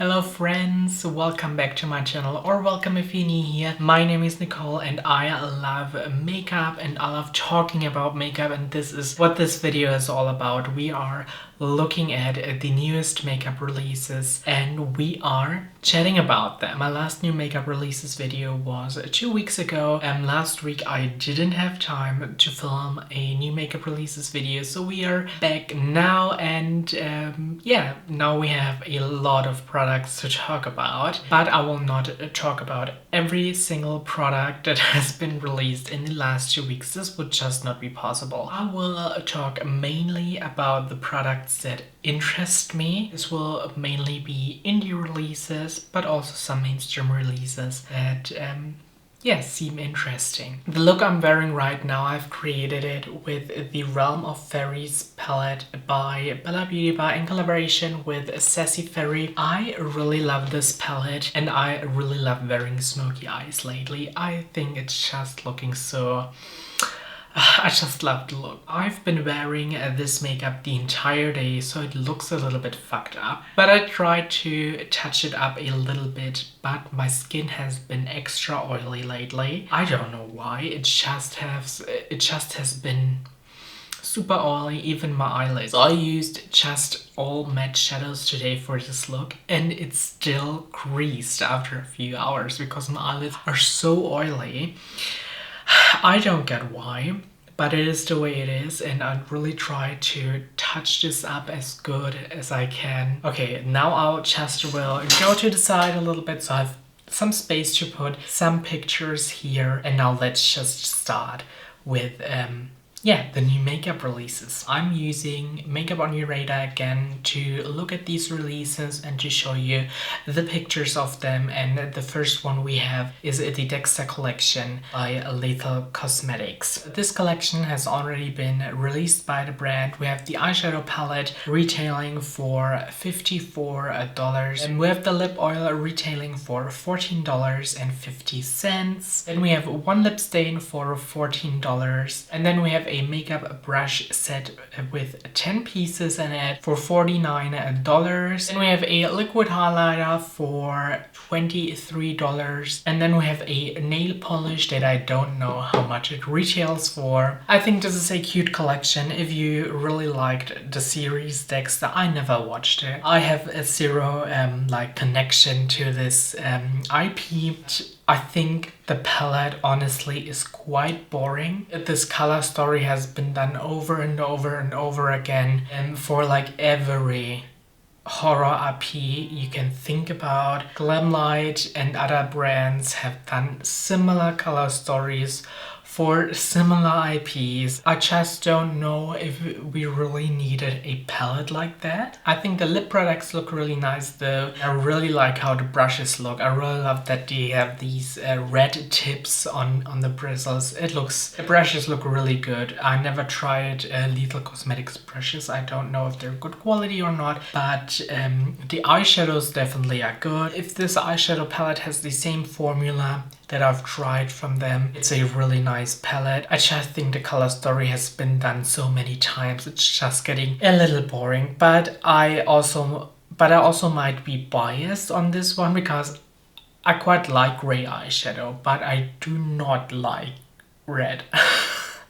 Hello friends, welcome back to my channel, or welcome if you're new here. My name is Nicole and I love makeup and I love talking about makeup, and this is what this video is all about. We are looking at the newest makeup releases and we are chatting about them. My last new makeup releases video was 2 weeks ago, and last week I didn't have time to film a new makeup releases video, so we are back now, and yeah, now we have a lot of products to talk about, but I will not talk about every single product that has been released in the last 2 weeks. This would just not be possible. I will talk mainly about the products that interest me. This will mainly be indie releases, but also some mainstream releases that yeah, seem interesting. The look I'm wearing right now, I've created it with the Realm of Fairies palette by Bella Beauty Bar in collaboration with Sassy Fairy. I really love this palette and I really love wearing smoky eyes lately. I think it's just looking so... I just love the look. I've been wearing this makeup the entire day, so it looks a little bit fucked up. But I tried to touch it up a little bit, but my skin has been extra oily lately. I don't know why. It just has been super oily, even my eyelids. I used just all matte shadows today for this look and it's still creased after a few hours because my eyelids are so oily. I don't get why, but it is the way it is, and I really try to touch this up as good as I can. Okay, now I'll just will go to the side a little bit so I have some space to put some pictures here, and now let's just start with yeah, the new makeup releases. I'm using Makeup on Your Radar again to look at these releases and to show you the pictures of them. And the first one we have is the Dexter collection by Lethal Cosmetics. This collection has already been released by the brand. We have the eyeshadow palette retailing for $54, and we have the lip oil retailing for $14.50. Then we have one lip stain for $14, and then we have a makeup brush set with 10 pieces in it for $49. Then we have a liquid highlighter for $23, and then we have a nail polish that I don't know how much it retails for. I think this is a cute collection. If you really liked the series Dexter, I never watched it. I have a zero like connection to this IP. I think the palette honestly is quite boring. This color story has been done over and over and over again, and for like every horror IP you can think about. Glamlight and other brands have done similar color stories for similar IPs. I just don't know if we really needed a palette like that. I think the lip products look really nice though. I really like how the brushes look. I really love that they have these red tips on the bristles. The brushes look really good. I never tried Lethal Cosmetics brushes. I don't know if they're good quality or not, but the eyeshadows definitely are good. If this eyeshadow palette has the same formula that I've tried from them, it's a really nice palette. I just think the color story has been done so many times, it's just getting a little boring. But I also might be biased on this one because I quite like gray eyeshadow, but I do not like red.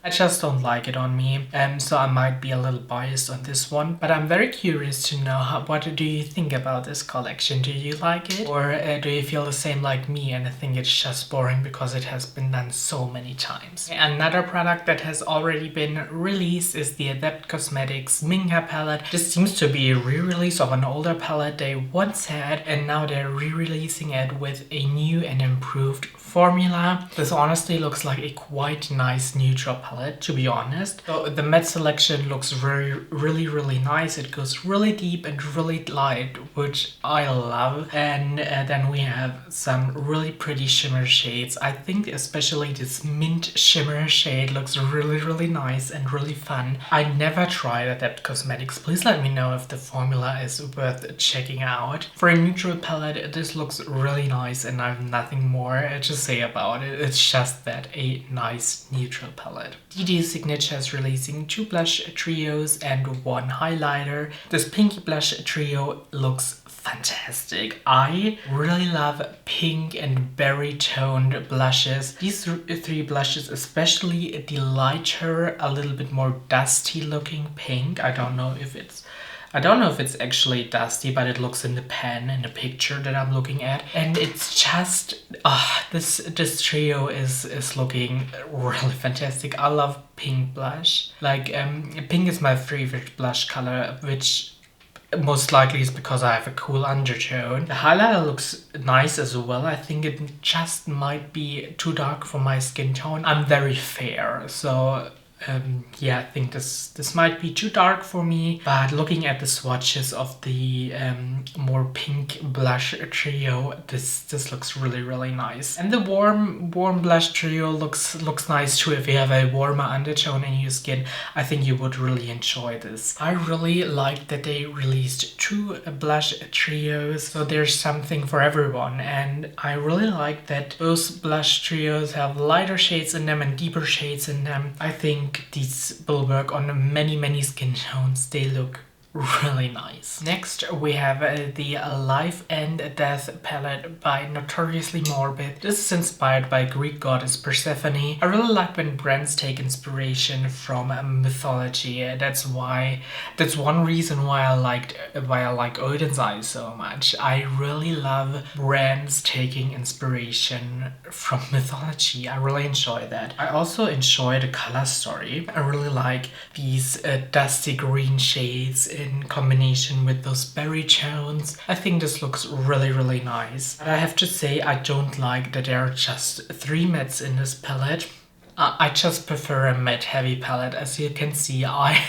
I just don't like it on me, so I might be a little biased on this one. But I'm very curious to know what do you think about this collection? Do you like it? Or do you feel the same like me and think it's just boring because it has been done so many times? Another product that has already been released is the Adept Cosmetics Minka palette. This seems to be a re-release of an older palette they once had, and now they're re-releasing it with a new and improved formula. This honestly looks like a quite nice neutral palette, to be honest. So the matte selection looks really nice. It goes really deep and really light, which I love. And then we have some really pretty shimmer shades. I think especially this mint shimmer shade looks really nice and really fun. I never tried Adept Cosmetics. Please let me know if the formula is worth checking out. For a neutral palette, this looks really nice and I have nothing more to say about it. It's just that a nice neutral palette. Dedesignature is releasing 2 blush trios and 1 highlighter. This pinky blush trio looks fantastic. I really love pink and berry toned blushes. These three blushes, especially the lighter, a little bit more dusty looking pink. I don't know if it's actually dusty, but it looks in the pan in the picture that I'm looking at. And it's just, this trio is looking really fantastic. I love pink blush. Like, pink is my favorite blush color, which most likely is because I have a cool undertone. The highlighter looks nice as well. I think it just might be too dark for my skin tone. I'm very fair, so yeah, I think this might be too dark for me, but looking at the swatches of the more pink blush trio, this looks really nice. And the warm blush trio looks nice too. If you have a warmer undertone in your skin, I think you would really enjoy this. I really like that they released 2 blush trios, so there's something for everyone. And I really like that those blush trios have lighter shades in them and deeper shades in them. I think these will work on many skin tones. They look really nice. Next we have the Life and Death palette by Notoriously Morbid. This is inspired by Greek goddess Persephone. I really like when brands take inspiration from mythology. That's one reason why I like Odin's Eye so much. I really love brands taking inspiration from mythology. I really enjoy that. I also enjoy the color story. I really like these dusty green shades in combination with those berry tones. I think this looks really nice. But I have to say, I don't like that there are just 3 mattes in this palette. I just prefer a matte heavy palette. As you can see, I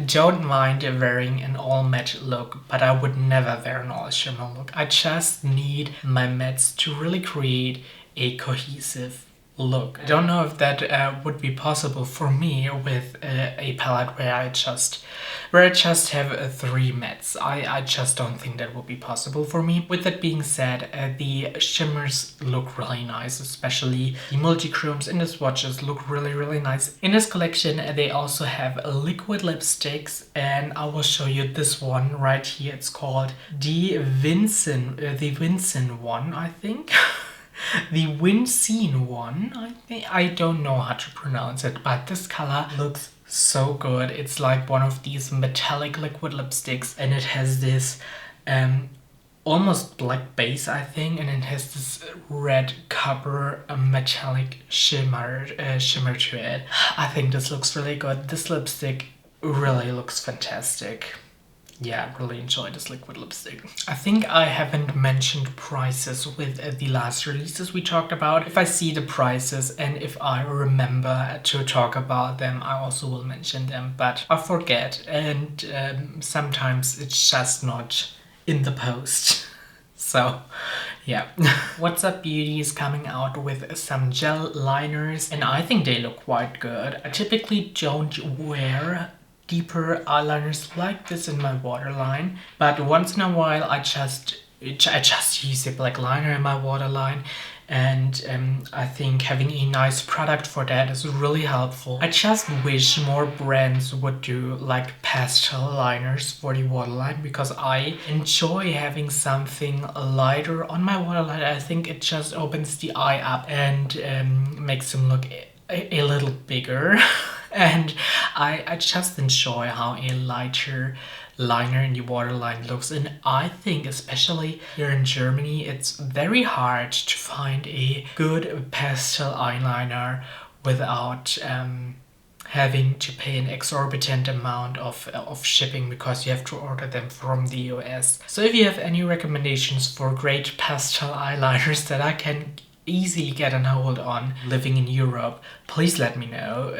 don't mind wearing an all matte look, but I would never wear an all shimmer look. I just need my mattes to really create a cohesive look. I don't know if that would be possible for me with a palette where I just have 3 mattes. I just don't think that would be possible for me. With that being said, the shimmers look really nice, especially the multi-chromes in the swatches look really nice. In this collection they also have liquid lipsticks, and I will show you this one right here. It's called the Vincent one, I think. The Wincene one, I think. I don't know how to pronounce it, but this color looks so good. It's like one of these metallic liquid lipsticks, and it has this almost black base, I think, and it has this red copper metallic shimmer to it. I think this looks really good. This lipstick really looks fantastic. Yeah, I really enjoy this liquid lipstick. I think I haven't mentioned prices with the last releases we talked about. If I see the prices and if I remember to talk about them, I also will mention them, but I forget, and sometimes it's just not in the post. So yeah. Whatsup Beauty is coming out with some gel liners, and I think they look quite good. I typically don't wear deeper eyeliners like this in my waterline, but once in a while I just use a black liner in my waterline, and I think having a nice product for that is really helpful. I just wish more brands would do like pastel liners for the waterline, because I enjoy having something lighter on my waterline. I think it just opens the eye up and makes them look a little bigger. And I just enjoy how a lighter liner in the waterline looks, and I think especially here in Germany it's very hard to find a good pastel eyeliner without having to pay an exorbitant amount of shipping, because you have to order them from the US. So if you have any recommendations for great pastel eyeliners that I can easily get a hold on living in Europe, please let me know.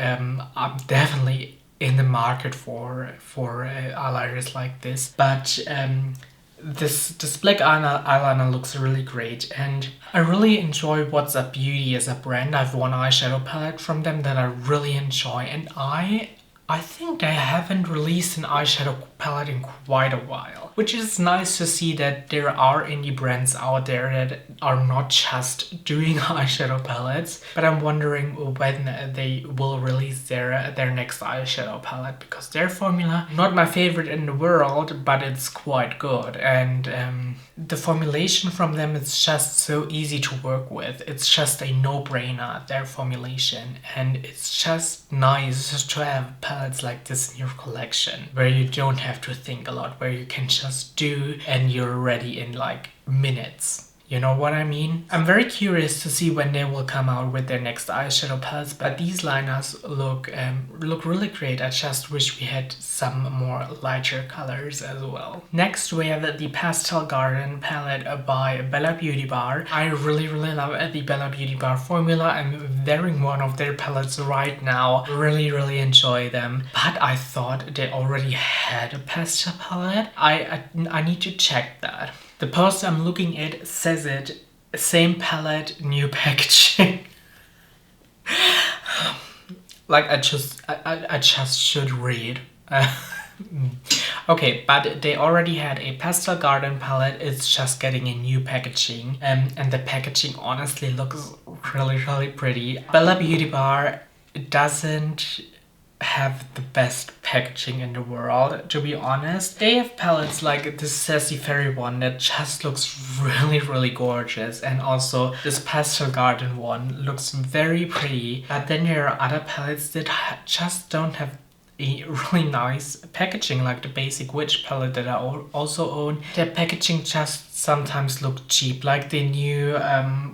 I'm definitely in the market for eyeliners like this, but this black eyeliner looks really great, and I really enjoy Whatsup Beauty as a brand. I have one eyeshadow palette from them that I really enjoy, and I think they haven't released an eyeshadow palette in quite a while, which is nice to see that there are indie brands out there that are not just doing eyeshadow palettes, but I'm wondering when they will release their next eyeshadow palette, because their formula, not my favorite in the world, but it's quite good, and the formulation from them is just so easy to work with. It's just a no-brainer, their formulation, and it's just nice to have palettes like this in your collection, where you don't have to think a lot, where you can just do and you're ready in like minutes. You know what I mean? I'm very curious to see when they will come out with their next eyeshadow palettes, but these liners look really great. I just wish we had some more lighter colors as well. Next we have the Pastel Garden palette by Bella Beauty Bar. I really love the Bella Beauty Bar formula. I'm wearing one of their palettes right now. Really enjoy them. But I thought they already had a pastel palette. I need to check that. The post I'm looking at says it, same palette, new packaging. Like I just should read. Okay, but they already had a Pastel Garden palette. It's just getting a new packaging, and the packaging honestly looks really pretty. Bella Beauty Bar doesn't have the best packaging in the world, to be honest. They have palettes like this Sassy Fairy one that just looks really gorgeous, and also this Pastel Garden one looks very pretty, but then there are other palettes that just don't have a really nice packaging, like the Basic Witch palette that I also own. Their packaging just sometimes look cheap, like the new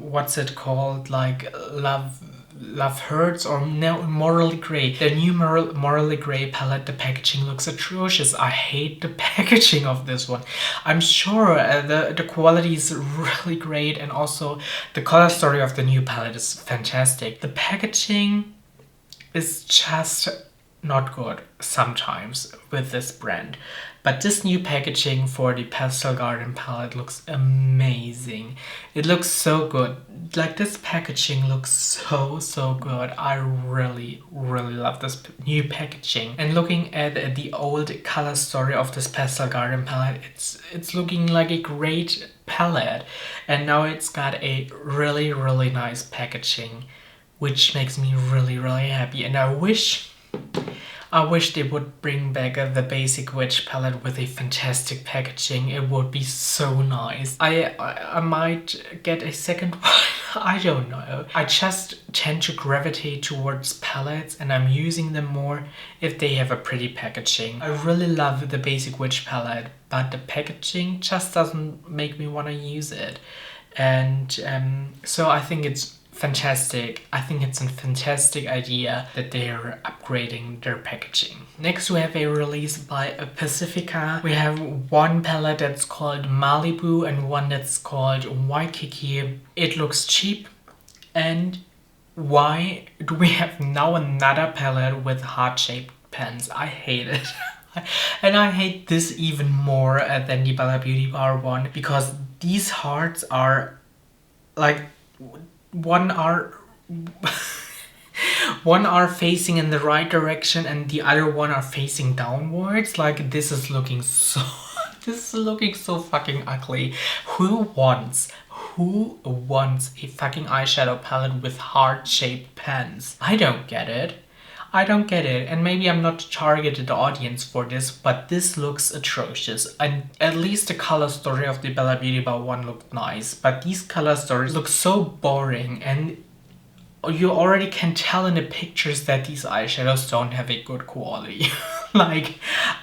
what's it called, like Love Hurts or Morally Grey. The new Morally Grey palette, the packaging looks atrocious. I hate the packaging of this one. I'm sure the quality is really great, and also the color story of the new palette is fantastic. The packaging is just not good sometimes with this brand. But this new packaging for the Pastel Garden palette looks amazing. It looks so good. Like, this packaging looks so good. I really love this new packaging. And looking at the old color story of this Pastel Garden palette, it's looking like a great palette. And now it's got a really nice packaging, which makes me really happy. And I wish they would bring back the Basic Witch palette with a fantastic packaging. It would be so nice. I might get a second one. I don't know. I just tend to gravitate towards palettes, and I'm using them more if they have a pretty packaging. I really love the Basic Witch palette, but the packaging just doesn't make me want to use it. And so I think it's fantastic. I think it's a fantastic idea that they're upgrading their packaging. Next we have a release by Pacifica. We have one palette that's called Malibu and one that's called Waikiki. It looks cheap. And why do we have now another palette with heart-shaped pens? I hate it. And I hate this even more than the Bella Beauty Bar one, because these hearts are like one are facing in the right direction and the other one are facing downwards. Like, this is looking so fucking ugly. Who wants a fucking eyeshadow palette with heart-shaped pens? I don't get it. And maybe I'm not the targeted audience for this, but this looks atrocious. And at least the color story of the Bella Beauty Bar one looked nice, but these color stories look so boring, and you already can tell in the pictures that these eyeshadows don't have a good quality. Like,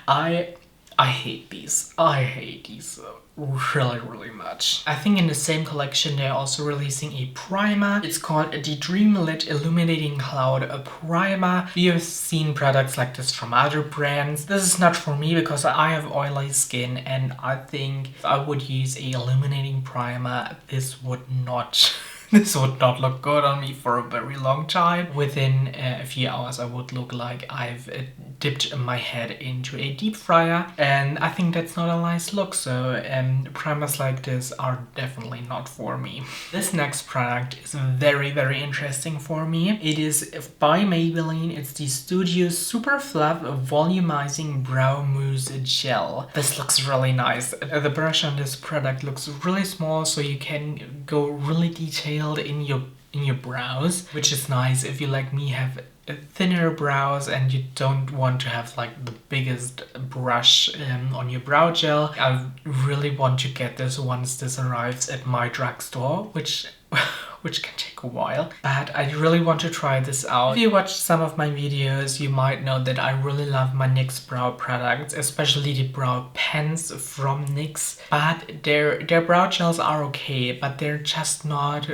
I hate these. I hate these really much. I think in the same collection they're also releasing a primer. It's called the Dream Lit Illuminating Cloud Primer. We have seen products like this from other brands. This is not for me because I have oily skin, and I think if I would use a illuminating primer, this would not look good on me for a very long time. Within a few hours I would look like I've dipped my head into a deep fryer, and I think that's not a nice look, so primers like this are definitely not for me. This next product is very, very interesting for me. It is by Maybelline. It's the Studio Superfluff Volumizing Brow Mousse Gel. This looks really nice. The brush on this product looks really small, so you can go really detailed in your brows, which is nice if you, like me, have thinner brows and you don't want to have like the biggest brush on your brow gel. I really want to get this once this arrives at my drugstore, which can take a while, but I really want to try this out. If you watched some of my videos, you might know that I really love my NYX brow products, especially the brow pens from NYX, but their brow gels are okay, but they're just not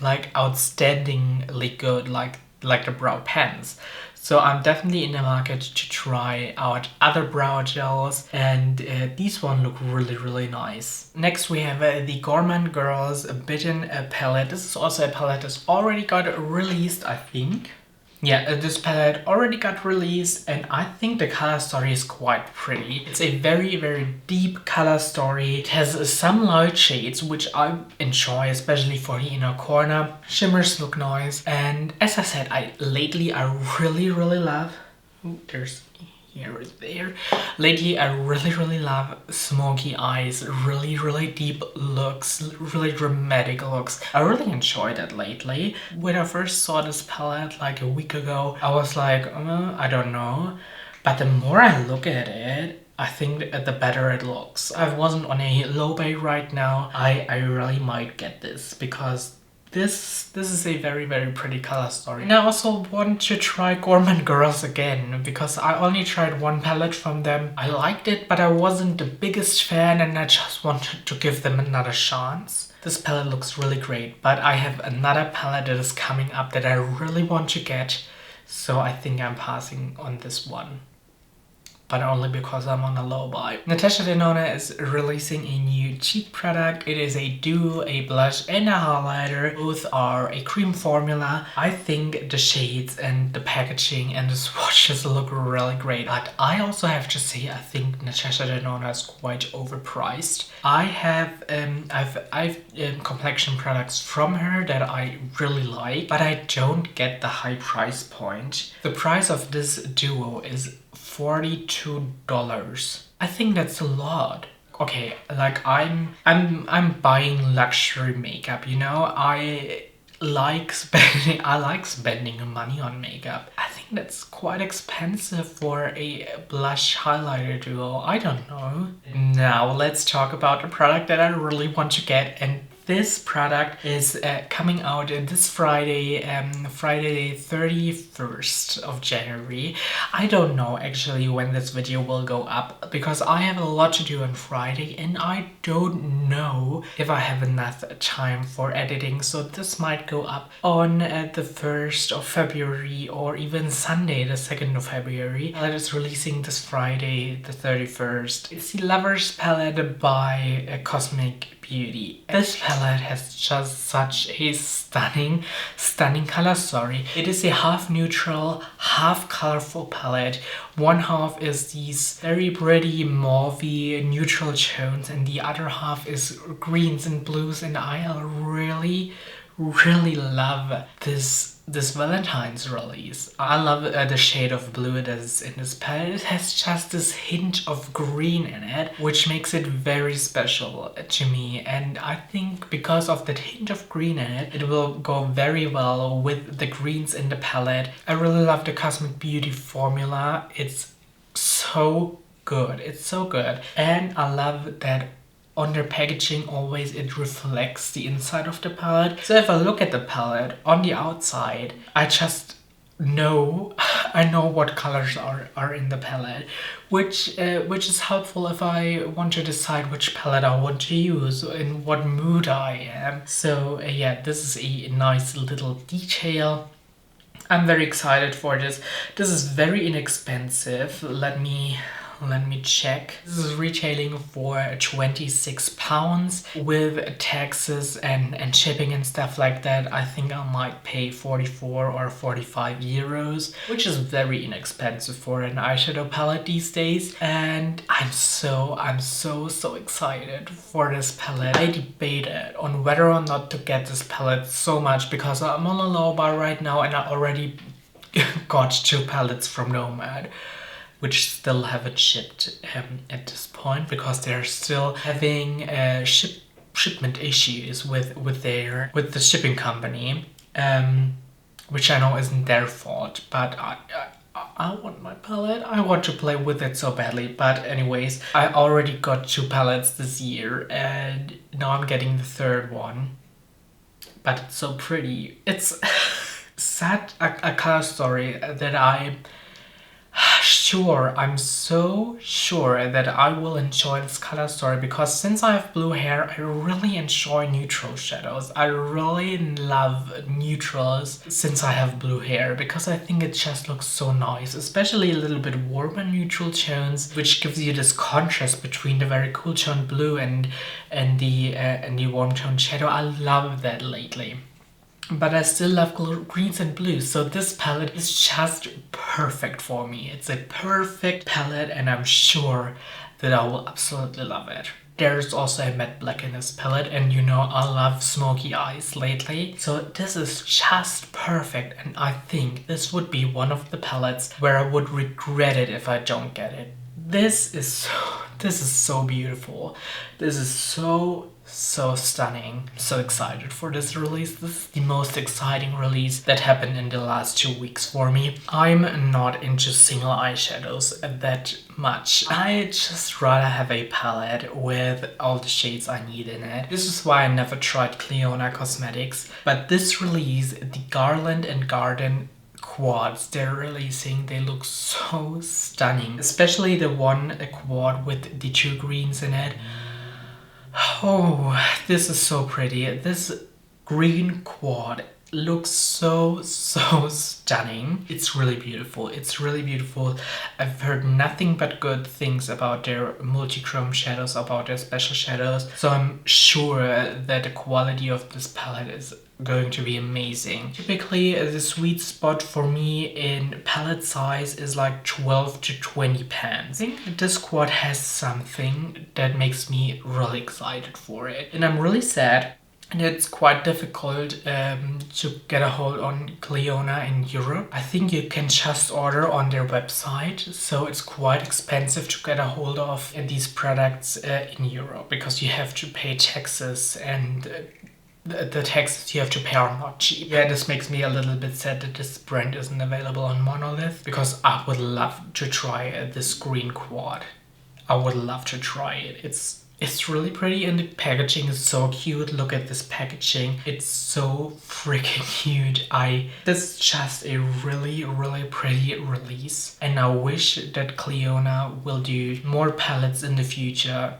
like outstandingly good like the brow pens. So I'm definitely in the market to try out other brow gels, and these one look really, really nice. Next we have the Gourmande Girls Bitten palette. This is also a palette that's already got released, I think. Yeah, this palette already got released, and I think the color story is quite pretty. It's a very, very deep color story. It has some light shades, which I enjoy, especially for the inner corner. Shimmers look nice, and as I said, lately I really, really love... Ooh, there's... here is there. Lately I really, really love smoky eyes, really, really deep looks, really dramatic looks. I really enjoyed that lately. When I first saw this palette like a week ago, I was like, I don't know. But the more I look at it, I think the better it looks. I wasn't on a low buy right now. I really might get this because this is a very, very pretty color story. And I also want to try Gourmande Girls again, because I only tried one palette from them. I liked it, but I wasn't the biggest fan, and I just wanted to give them another chance. This palette looks really great, but I have another palette that is coming up that I really want to get, so I think I'm passing on this one. But only because I'm on a low buy. Natasha Denona is releasing a new cheek product. It is a duo, a blush and a highlighter. Both are a cream formula. I think the shades and the packaging and the swatches look really great. But I also have to say, I think Natasha Denona is quite overpriced. I have I've complexion products from her that I really like, but I don't get the high price point. The price of this duo is $42. I think that's a lot. Okay, like I'm buying luxury makeup, you know? I like spending money on makeup. I think that's quite expensive for a blush highlighter duo. I don't know. Now let's talk about a product that I really want to get, and this product is coming out this Friday, Friday 31st of January. I don't know actually when this video will go up, because I have a lot to do on Friday and I don't know if I have enough time for editing, so this might go up on the 1st of February or even Sunday the 2nd of February. It is releasing this Friday the 31st. It's the Lovers palette by Cosmic Beauty. This palette has just such a stunning color story. It is a half neutral, half colorful palette. One half is these very pretty mauvey neutral tones, and the other half is greens and blues, and I really love this Valentine's release. I love the shade of blue that is in this palette. It has just this hint of green in it, which makes it very special to me, and I think because of that hint of green in it, it will go very well with the greens in the palette. I really love the Cosmic Beauty formula. It's so good. It's so good. And I love that on their packaging always it reflects the inside of the palette. So if I look at the palette on the outside, I just know what colors are in the palette, which is helpful if I want to decide which palette I want to use, in what mood I am. So yeah, this is a nice little detail. I'm very excited for this. This is very inexpensive. Let me Let me check. This is retailing for £26 with taxes and shipping and stuff like that. I think I might pay 44 or 45 euros, which is very inexpensive for an eyeshadow palette these days. And I'm so excited for this palette. I debated on whether or not to get this palette so much because I'm on a low bar right now and I already got 2 palettes from Nomad, which still haven't shipped at this point because they're still having shipment issues with the shipping company, which I know isn't their fault, but I want my palette. I want to play with it so badly. But anyways, I already got 2 palettes this year and now I'm getting the 3rd one. But it's so pretty. It's such a color story that I'm so sure that I will enjoy this color story because since I have blue hair, I really enjoy neutral shadows. I really love neutrals since I have blue hair because I think it just looks so nice, especially a little bit warmer neutral tones, which gives you this contrast between the very cool tone blue and the warm tone shadow. I love that lately. But I still love greens and blues, so this palette is just perfect for me. It's a perfect palette and I'm sure that I will absolutely love it. There's also a matte black in this palette and you know I love smoky eyes lately. So this is just perfect and I think this would be one of the palettes where I would regret it if I don't get it. This is so beautiful. This is so stunning. So excited for this release. This is the most exciting release that happened in the last 2 weeks for me. I'm not into single eyeshadows that much. I just rather have a palette with all the shades I need in it. This is why I never tried Clionadh Cosmetics. But this release, the Garland and Garden quads they're releasing, they look so stunning, especially the quad with the 2 greens in it. Oh, this is so pretty. This green quad looks so stunning. It's really beautiful. It's really beautiful. I've heard nothing but good things about their multi-chrome shadows, about their special shadows, so I'm sure that the quality of this palette is going to be amazing. Typically the sweet spot for me in palette size is like 12 to 20 pans. I think this quad has something that makes me really excited for it, and I'm really sad and it's quite difficult to get a hold on Clionadh in Europe. I think you can just order on their website, so it's quite expensive to get a hold of these products in Europe because you have to pay taxes and the taxes you have to pay are not cheap. Yeah, this makes me a little bit sad that this brand isn't available on Monolith because I would love to try this green quad. I would love to try it. It's really pretty and the packaging is so cute. Look at this packaging. It's so freaking cute. This is just a really pretty release. And I wish that Clionadh will do more palettes in the future.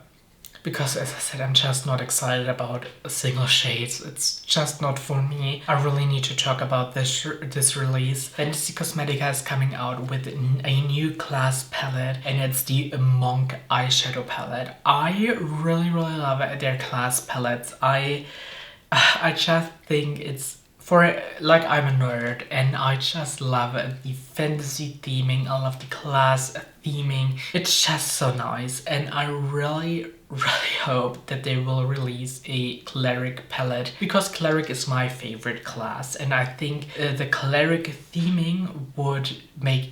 Because as I said, I'm just not excited about single shades. It's just not for me. I really need to talk about this release. Fantasy Cosmetica is coming out with a new class palette and it's the Monk eyeshadow palette. I really love their class palettes. I just think it's like I'm a nerd and I just love the fantasy theming. I love the class theming. It's just so nice and I really hope that they will release a cleric palette because cleric is my favorite class and I think the cleric theming would make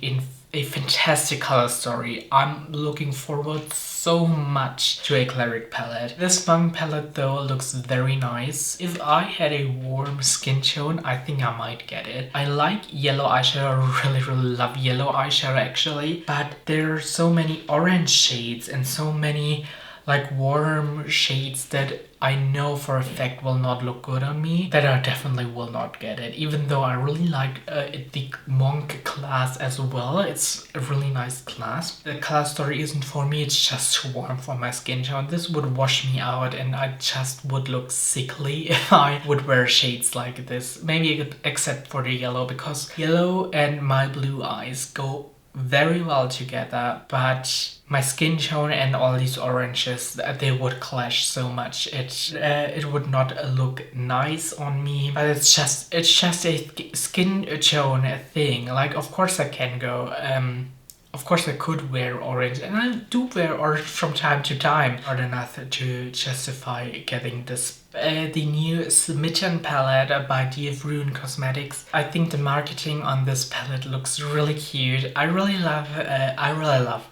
a fantastic color story. I'm looking forward so much to a cleric palette. This Monk palette though looks very nice. If I had a warm skin tone, I think I might get it. I like yellow eyeshadow. I really love yellow eyeshadow actually, but there are so many orange shades and so many like warm shades that I know for a fact will not look good on me, that I definitely will not get it. Even though I really like the Monk class as well. It's a really nice class. The color story isn't for me, it's just too warm for my skin tone. This would wash me out and I just would look sickly if I would wear shades like this. Maybe except for the yellow, because yellow and my blue eyes go very well together, but my skin tone and all these oranges, they would clash so much. It would not look nice on me, but it's just a skin tone thing. Like, of course I can go, of course I could wear orange, and I do wear orange from time to time, not enough to justify getting this. The new Smitten palette by Dieverune Cosmetics. I think the marketing on this palette looks really cute. I really love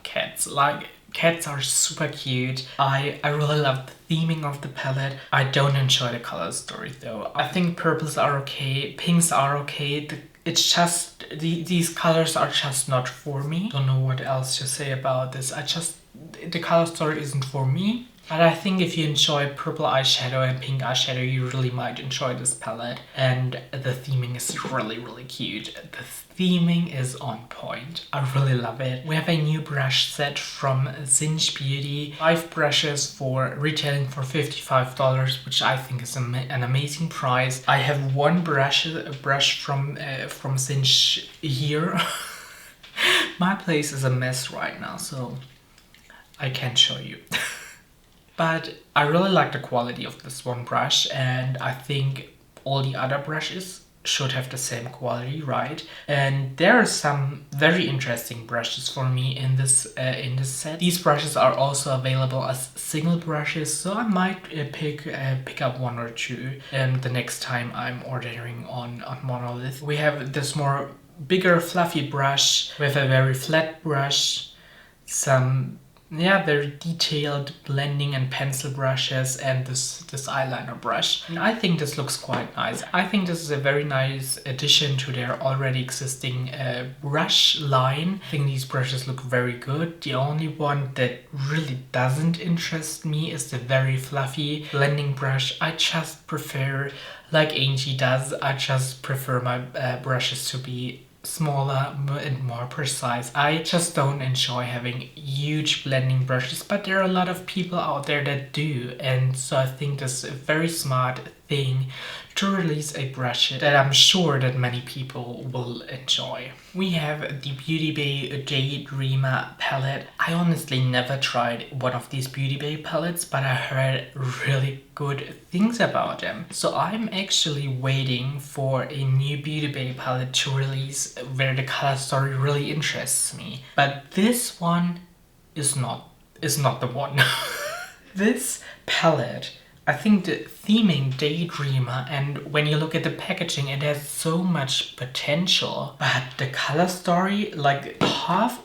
cats. Like, cats are super cute. I really love the theming of the palette. I don't enjoy the color story though. I think purples are okay, pinks are okay. It's just, these colors are just not for me. Don't know what else to say about this. The color story isn't for me. But I think if you enjoy purple eyeshadow and pink eyeshadow, you really might enjoy this palette. And the theming is really, really cute. The theming is on point. I really love it. We have a new brush set from Singe Beauty. 5 brushes for retailing for $55, which I think is an amazing price. I have one brush from Singe here. My place is a mess right now, so I can't show you. But I really like the quality of this one brush, and I think all the other brushes should have the same quality, right? And there are some very interesting brushes for me in this set. These brushes are also available as single brushes, so I might pick up one or two the next time I'm ordering on Monolith. We have this more bigger fluffy brush. We have a very flat brush, some very detailed blending and pencil brushes, and this eyeliner brush. And I think this looks quite nice. I think this is a very nice addition to their already existing brush line. I think these brushes look very good. The only one that really doesn't interest me is the very fluffy blending brush. I just prefer, like Angie does, I just prefer my brushes to be smaller and more precise. I just don't enjoy having huge blending brushes, but there are a lot of people out there that do, and so I think this is a very smart thing to release a brush that I'm sure that many people will enjoy. We have the Beauty Bay Daydreamer palette. I honestly never tried one of these Beauty Bay palettes, but I heard really good things about them. So I'm actually waiting for a new Beauty Bay palette to release where the color story really interests me. But this one is not the one. This palette, I think the theming Daydreamer, and when you look at the packaging, it has so much potential, but the color story, like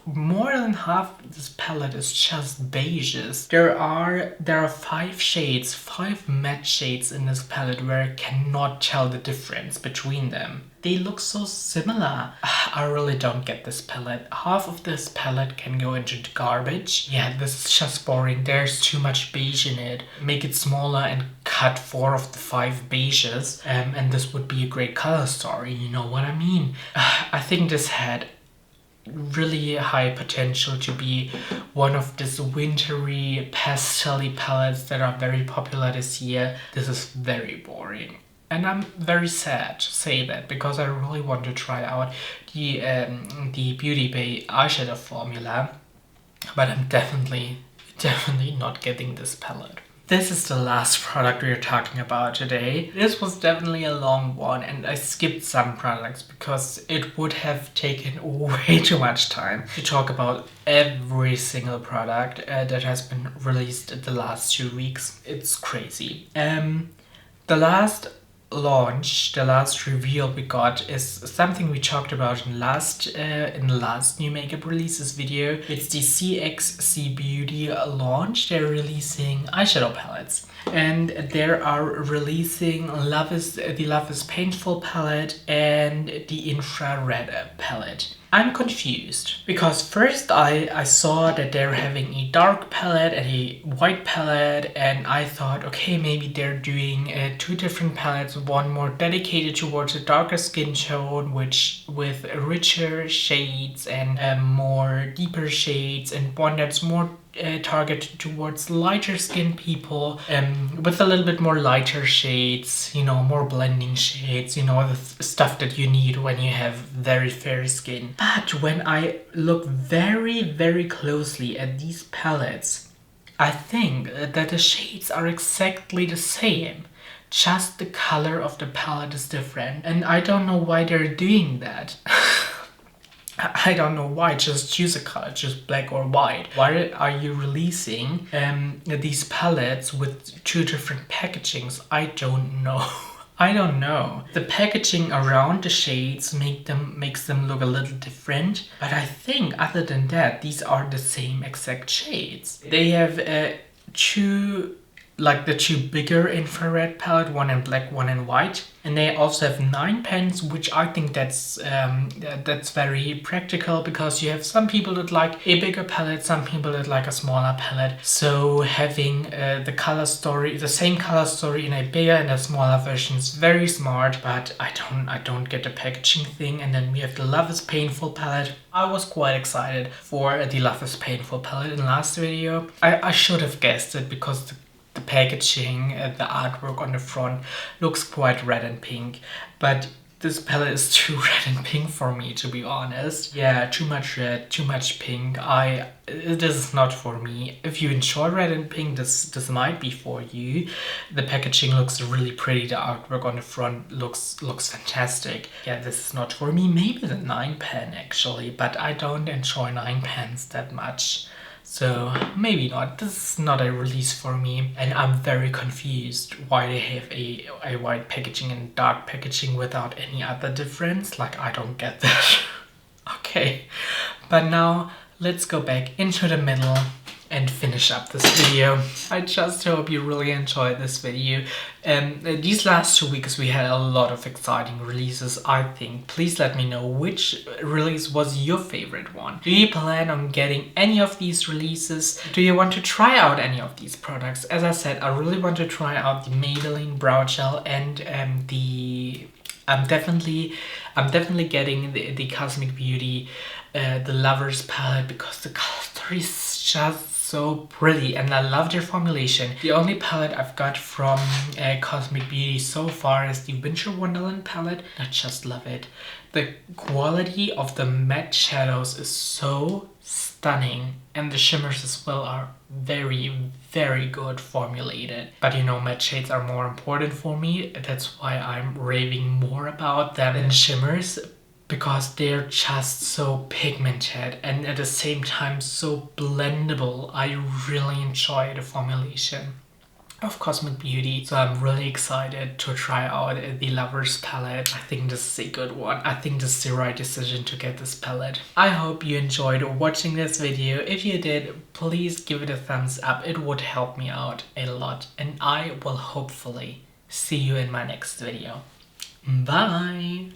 more than half of this palette is just beiges. There are 5 shades, 5 matte shades in this palette where I cannot tell the difference between them. They look so similar. I really don't get this palette. Half of this palette can go into the garbage. Yeah, this is just boring. There's too much beige in it. Make it smaller and cut 4 of the 5 beiges, and this would be a great color story, you know what I mean? I think this had really high potential to be one of these wintry pastel-y palettes that are very popular this year. This is very boring. And I'm very sad to say that, because I really want to try out the Beauty Bay eyeshadow formula, but I'm definitely not getting this palette. This is the last product we are talking about today. This was definitely a long one, and I skipped some products because it would have taken way too much time to talk about every single product that has been released in the last 2 weeks. It's crazy. The last reveal we got is something we talked about in the last new makeup releases video. It's the CXC Beauty launch. They're releasing eyeshadow palettes, and they are releasing the Love is Painful palette and the Infrared palette. I'm confused because first I saw that they're having a dark palette and a white palette, and I thought, okay, maybe they're doing 2 different palettes, one more dedicated towards a darker skin tone, which with richer shades and more deeper shades, and one that's more targeted towards lighter skin people, with a little bit more lighter shades, you know, more blending shades, you know, the stuff that you need when you have very fair skin. But when I look very, very closely at these palettes, I think that the shades are exactly the same. Just the color of the palette is different. And I don't know why they're doing that. I don't know why, just choose a color, just black or white. Why are you releasing these palettes with two different packagings? I don't know. I don't know. The packaging around the shades makes them look a little different, but I think other than that, these are the same exact shades. They have two, like the two bigger infrared palette, one in black, one in white, and they also have 9 pens, which I think that's very practical, because you have some people that like a bigger palette, some people that like a smaller palette. So having the same color story in a bigger and a smaller version is very smart. But I don't get the packaging thing. And then we have the Love is Painful palette. I was quite excited for the Love is Painful palette in the last video. I should have guessed it, because the packaging, the artwork on the front looks quite red and pink, but this palette is too red and pink for me, to be honest. Yeah, too much red, too much pink. This is not for me. If you enjoy red and pink, this might be for you. The packaging looks really pretty. The artwork on the front looks fantastic. Yeah, this is not for me. Maybe the 9 pen actually, but I don't enjoy 9 pens that much. So maybe not. This is not a release for me, and I'm very confused why they have a white packaging and dark packaging without any other difference. Like, I don't get that. Okay, but now let's go back into the middle and finish up this video. I just hope you really enjoyed this video. These last 2 weeks we had a lot of exciting releases, I think. Please let me know which release was your favorite one. Do you plan on getting any of these releases? Do you want to try out any of these products? As I said, I really want to try out the Maybelline Brow Gel and I'm definitely getting the Cosmic Beauty, the Lovers palette, because the color story is just so pretty and I love their formulation. The only palette I've got from Cosmic Beauty so far is the Winter Wonderland palette. I just love it. The quality of the matte shadows is so stunning, and the shimmers as well are very, very good formulated. But you know, matte shades are more important for me. That's why I'm raving more about them than shimmers, because they're just so pigmented and at the same time so blendable. I really enjoy the formulation of Cosmic Beauty, so I'm really excited to try out the Lovers palette. I think this is a good one. I think this is the right decision to get this palette. I hope you enjoyed watching this video. If you did, please give it a thumbs up. It would help me out a lot, and I will hopefully see you in my next video. Bye!